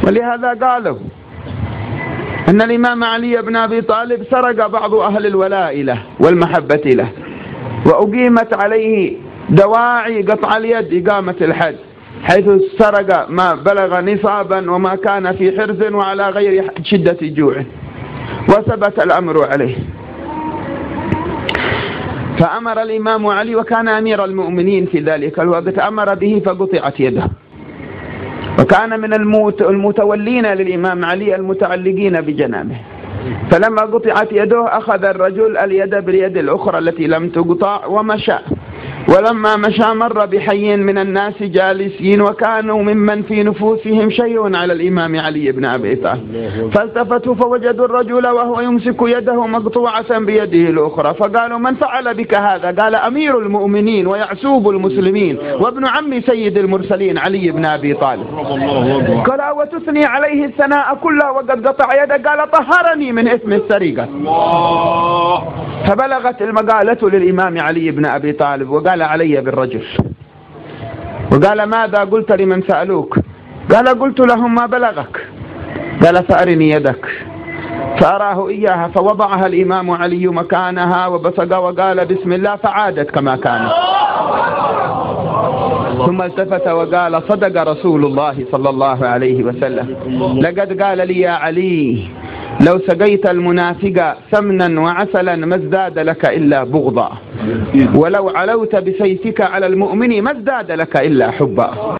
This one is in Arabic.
ولهذا قالوا أن الإمام علي بن أبي طالب سرق بعض أهل الولاء له والمحبة له، وأقيمت عليه دواعي قطع اليد إقامة الحد، حيث سرق ما بلغ نصابا وما كان في حرز وعلى غير شدة جوع، وثبت الأمر عليه. فأمر الإمام علي، وكان أمير المؤمنين في ذلك الوقت، أمر به فقطعت يده. وكان من المتولين للإمام علي المتعلقين بجنابه، فلما قطعت يده أخذ الرجل اليد باليد الأخرى التي لم تقطع ومشى. ولما مشى مر بحي من الناس جالسين، وكانوا ممن في نفوسهم شيء على الإمام علي بن أبي طالب، فالتفتوا فوجدوا الرجل وهو يمسك يده مقطوعة بيده الأخرى، فقالوا: من فعل بك هذا؟ قال: أمير المؤمنين ويعسوب المسلمين وابن عم سيد المرسلين علي بن أبي طالب. قال: وتثني عليه الثناء كله وقد قطع يده؟ قال: طهرني من إثم السرقة. فبلغت المقالة للإمام علي بن أبي طالب، وقال: علي بالرجل. وقال: ماذا قلت لمن سألوك؟ قال: قلت لهم ما بلغك. قال: فأرني يدك. فأراه إياها، فوضعها الإمام علي مكانها وبصق وقال: بسم الله، فعادت كما كانت. ثم التفت وقال: صدق رسول الله صلى الله عليه وسلم، لقد قال لي يا علي: لو سقيت المنافق سمنا وعسلا ما ازداد لك إلا بغضا، ولو علوت بسيفك على المؤمن ما ازداد لك إلا حبا.